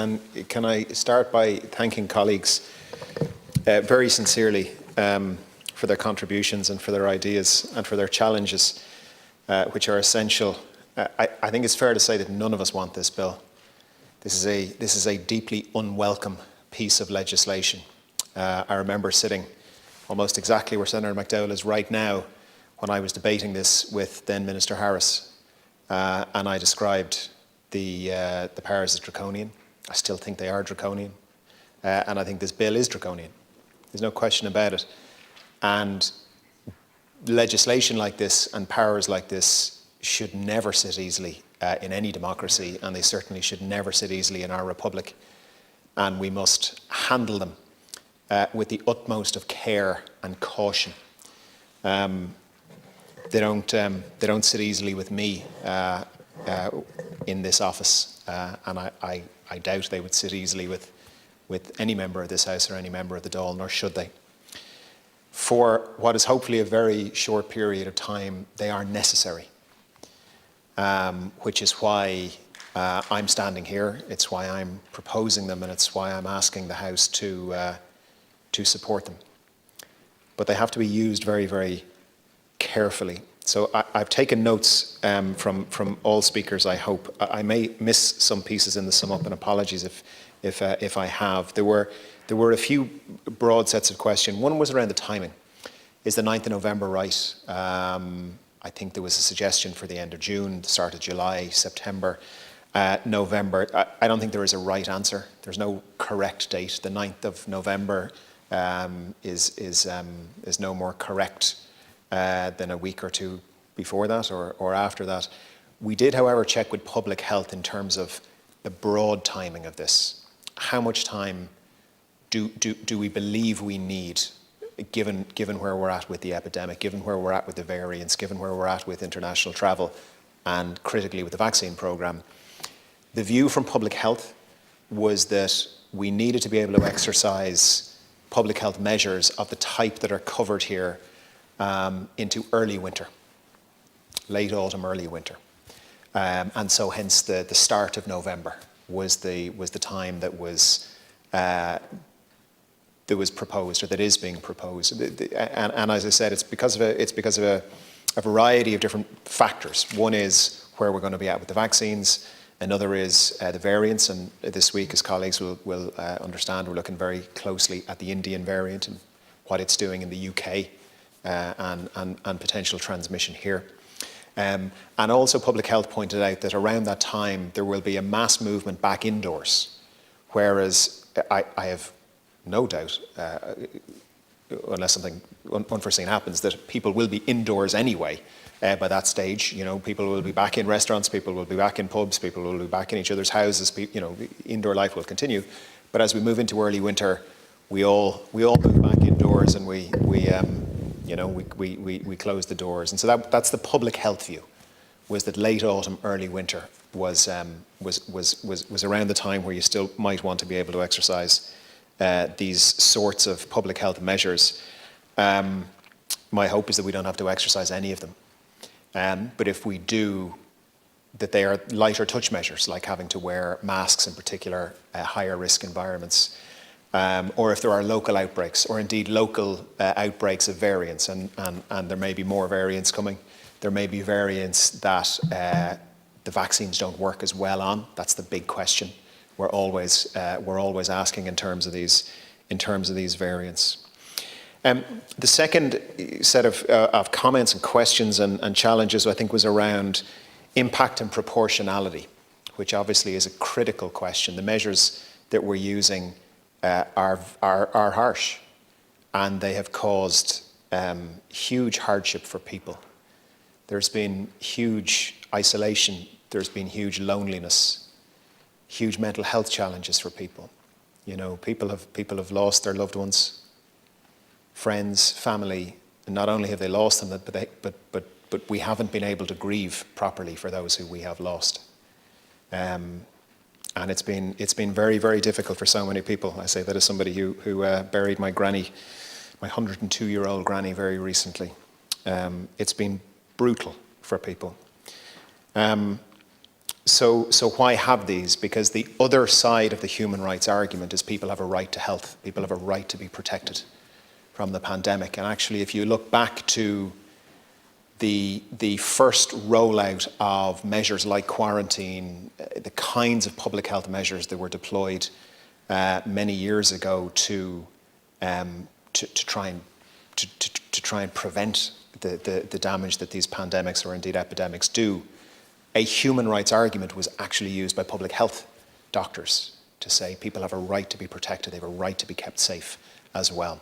And can I start by thanking colleagues very sincerely for their contributions and for their ideas and for their challenges, which are essential. I think it's fair to say that none of us want this bill. This is a deeply unwelcome piece of legislation. I remember sitting almost exactly where Senator McDowell is right now when I was debating this with then Minister Harris, and I described the powers as draconian. I still think they are draconian, and I think this bill is draconian. There's no question about it. And legislation like this and powers like this should never sit easily in any democracy, and they certainly should never sit easily in our republic. And we must handle them with the utmost of care and caution. They don't sit easily with me in this office, and I doubt they would sit easily with any member of this House or any member of the Dáil, nor should they. For what is hopefully a very short period of time, they are necessary, which is why I'm standing here. It's why I'm proposing them, and it's why I'm asking the House to support them. But they have to be used very, very carefully. So I've taken notes from all speakers, I hope. I may miss some pieces in the sum up, and apologies if I have. There were a few broad sets of questions. One was around the timing. Is the 9th of November right? I think there was a suggestion for the end of June, the start of July, September, November. I don't think there is a right answer. There's no correct date. The 9th of November is no more correct than a week or two before that or after that. We did, however, check with public health in terms of the broad timing of this. How much time do we believe we need, given where we're at with the epidemic, given where we're at with the variants, given where we're at with international travel, and critically with the vaccine programme? The view from public health was that we needed to be able to exercise public health measures of the type that are covered here into early winter, late autumn, early winter. And so hence the start of November was the time that was proposed, or that is being proposed. And as I said, it's because of a variety of different factors. One is where we're going to be at with the vaccines. Another is the variants, and this week, as colleagues will understand, we're looking very closely at the Indian variant and what it's doing in the UK and potential transmission here. And also public health pointed out that around that time there will be a mass movement back indoors, whereas I have no doubt, unless something unforeseen happens, that people will be indoors anyway. By that stage, people will be back in restaurants, people will be back in pubs, people will be back in each other's houses. Indoor life will continue. But as we move into early winter, we all move back indoors, and we close the doors. And so that's the public health view, was that late autumn, early winter was around the time where you still might want to be able to exercise these sorts of public health measures. My hope is that we don't have to exercise any of them. But if we do, that they are lighter touch measures, like having to wear masks in particular, higher risk environments, or if there are local outbreaks, or indeed local outbreaks of variants, and there may be more variants coming. There may be variants that the vaccines don't work as well on. That's the big question we're always asking in terms of these variants. The second set of comments and questions and challenges, I think, was around impact and proportionality, which obviously is a critical question. The measures that we're using are harsh, and they have caused huge hardship for people. There's been huge isolation, there's been huge loneliness, huge mental health challenges for people. People have lost their loved ones, friends, family, and not only have they lost them, but we haven't been able to grieve properly for those who we have lost. And it's been very, very difficult for so many people. I say that as somebody who buried my granny, my 102-year-old granny, very recently. It's been brutal for people. So why have these? Because the other side of the human rights argument is people have a right to health. People have a right to be protected from the pandemic. And actually, if you look back to the first rollout of measures like quarantine, the kinds of public health measures that were deployed many years ago to try and prevent the damage that these pandemics or indeed epidemics do, a human rights argument was actually used by public health doctors to say people have a right to be protected, they have a right to be kept safe as well.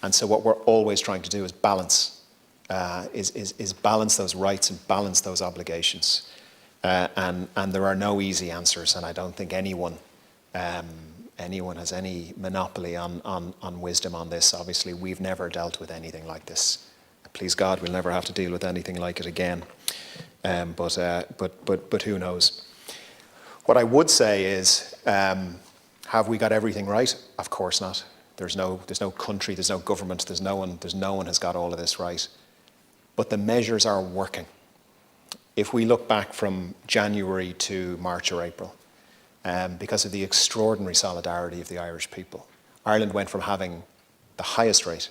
And so what we're always trying to do is balance, balance those rights and balance those obligations. And there are no easy answers, and I don't think anyone has any monopoly on wisdom on this. Obviously, we've never dealt with anything like this. Please God, we'll never have to deal with anything like it again. But who knows? What I would say is, have we got everything right? Of course not. There's no country, there's no government, there's no one has got all of this right. But the measures are working. If we look back from January to March or April, because of the extraordinary solidarity of the Irish people, Ireland went from having the highest rate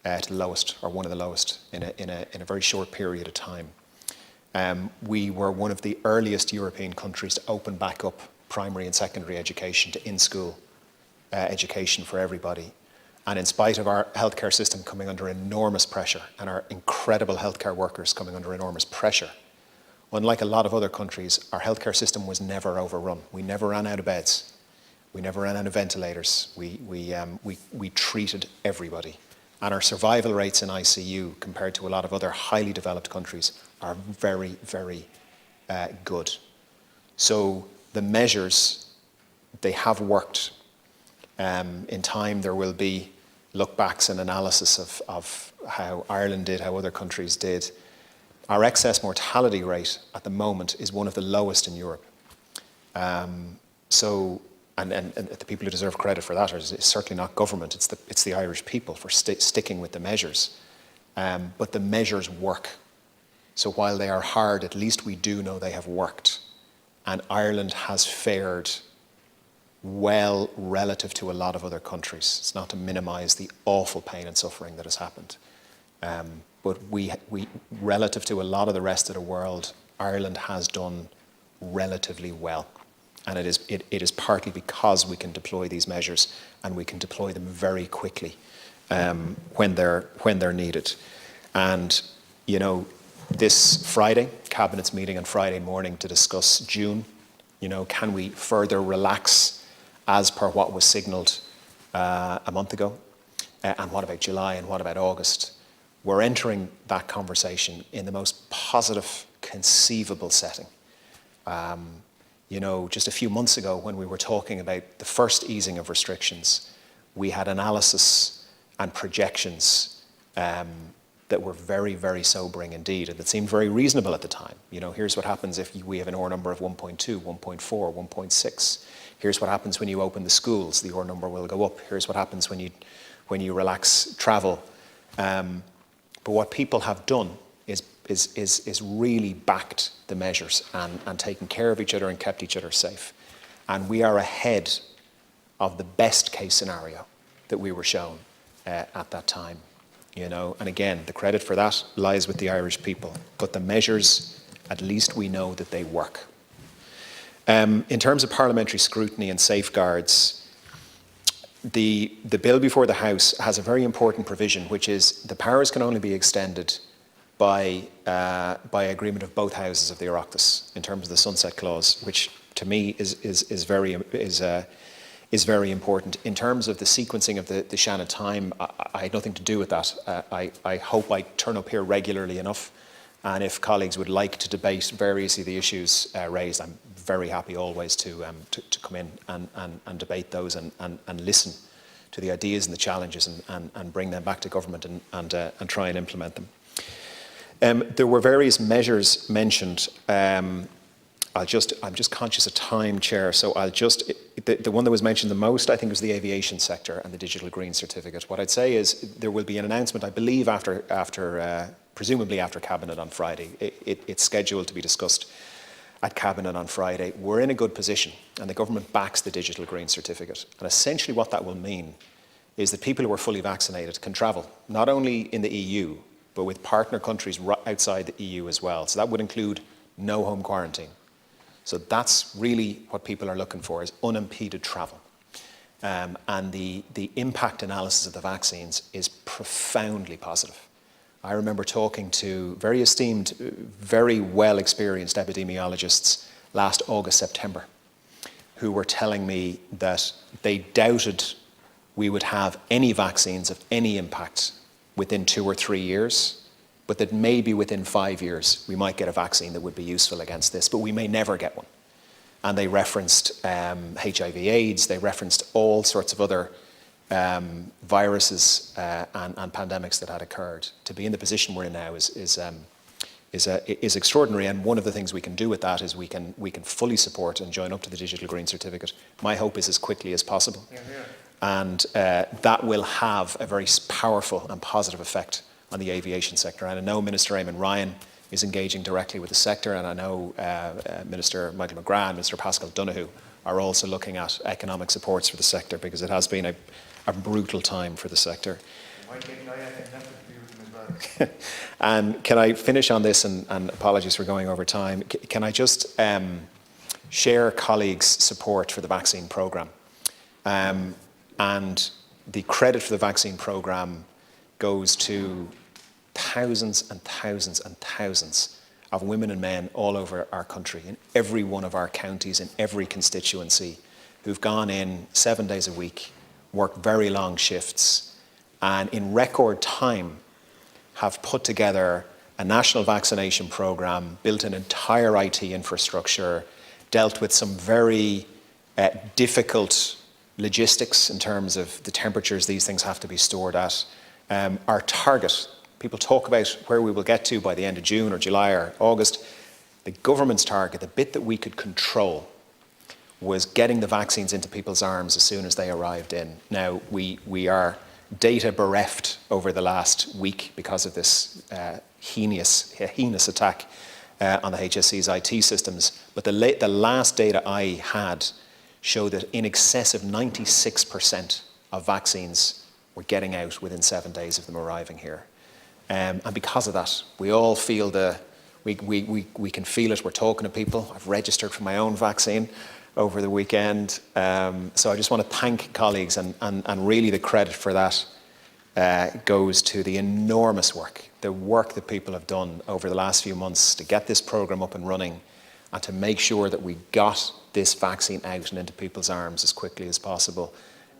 to the lowest, or one of the lowest, in a very short period of time. We were one of the earliest European countries to open back up primary and secondary education to in-school education for everybody. And in spite of our healthcare system coming under enormous pressure and our incredible healthcare workers coming under enormous pressure, unlike a lot of other countries, our healthcare system was never overrun. We never ran out of beds. We never ran out of ventilators. We treated everybody. And our survival rates in ICU, compared to a lot of other highly developed countries, are very, very good. So the measures, they have worked. In time, there will be look-backs and analysis of how Ireland did, how other countries did. Our excess mortality rate at the moment is one of the lowest in Europe. And the people who deserve credit for that are certainly not government, it's the Irish people for sticking with the measures. But the measures work. So while they are hard, at least we do know they have worked. And Ireland has fared well relative to a lot of other countries. It's not to minimise the awful pain and suffering that has happened. But we relative to a lot of the rest of the world, Ireland has done relatively well. And it is partly because we can deploy these measures, and we can deploy them very quickly when they're needed. And you know, this Friday, Cabinet's meeting on Friday morning to discuss June. You know, can we further relax as per what was signalled a month ago? And what about July, and what about August? We're entering that conversation in the most positive conceivable setting. You know, just a few months ago when we were talking about the first easing of restrictions, we had analysis and projections that were very, very sobering indeed, and that seemed very reasonable at the time. You know, here's what happens if we have an OR number of 1.2, 1.4, 1.6. Here's what happens when you open the schools, the OR number will go up. Here's what happens when you relax travel. But what people have done is really backed the measures and taken care of each other and kept each other safe. And we are ahead of the best case scenario that we were shown at that time. You know, and again, the credit for that lies with the Irish people. But the measures, at least we know that they work. In terms of parliamentary scrutiny and safeguards, the bill before the House has a very important provision, which is the powers can only be extended by agreement of both houses of the Oireachtas in terms of the sunset clause, which to me is very important. In terms of the sequencing of the Seanad time, I had nothing to do with that. I hope I turn up here regularly enough, and if colleagues would like to debate various of the issues raised, I'm very happy always to come in and debate those and listen to the ideas and the challenges and bring them back to government and try and implement them. There were various measures mentioned. I'm just conscious of time, Chair, so the one that was mentioned the most, I think, was the aviation sector and the digital green certificate. What I'd say is there will be an announcement, I believe, presumably after Cabinet on Friday. It's scheduled to be discussed at Cabinet on Friday, we're in a good position, and the government backs the digital green certificate. And essentially what that will mean is that people who are fully vaccinated can travel, not only in the EU, but with partner countries outside the EU as well. So that would include no home quarantine. So that's really what people are looking for, is unimpeded travel. And the impact analysis of the vaccines is profoundly positive. I remember talking to very esteemed, very well-experienced epidemiologists last August, September, who were telling me that they doubted we would have any vaccines of any impact within 2 or 3 years, but that maybe within 5 years we might get a vaccine that would be useful against this, but we may never get one. And they referenced HIV/AIDS, they referenced all sorts of other viruses and pandemics that had occurred. To be in the position we're in now is extraordinary, and one of the things we can do with that is we can fully support and join up to the Digital Green Certificate. My hope is as quickly as possible. Yeah, yeah. And that will have a very powerful and positive effect on the aviation sector. And I know Minister Eamon Ryan is engaging directly with the sector, and I know Minister Michael McGrath and Minister Pascal Donoghue are also looking at economic supports for the sector, because it has been a brutal time for the sector. And can I finish on this, and apologies for going over time, can I just share colleagues' support for the vaccine programme? And the credit for the vaccine programme goes to thousands and thousands and thousands of women and men all over our country, in every one of our counties, in every constituency, who've gone in 7 days a week, worked very long shifts, and in record time have put together a national vaccination programme, built an entire IT infrastructure, dealt with some very difficult logistics in terms of the temperatures these things have to be stored at. Our target, people talk about where we will get to by the end of June or July or August. The government's target, the bit that we could control, was getting the vaccines into people's arms as soon as they arrived in. Now, we are data bereft over the last week because of this heinous attack on the HSE's IT systems. But the last data I had showed that in excess of 96% of vaccines were getting out within 7 days of them arriving here. And because of that, we all feel we can feel it. We're talking to people. I've registered for my own vaccine over the weekend. So I just want to thank colleagues, and really the credit for that goes to the enormous work, the work that people have done over the last few months to get this programme up and running, and to make sure that we got this vaccine out and into people's arms as quickly as possible.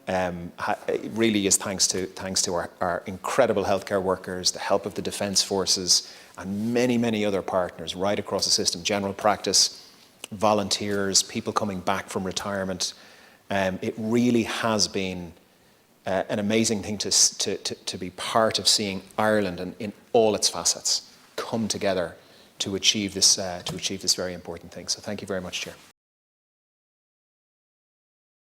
It really is thanks to our incredible healthcare workers, the help of the Defence Forces, and many, many other partners right across the system, general practice, volunteers, people coming back from retirement. It really has been an amazing thing to be part of seeing Ireland and in all its facets come together to achieve this very important thing. So thank you very much, Chair.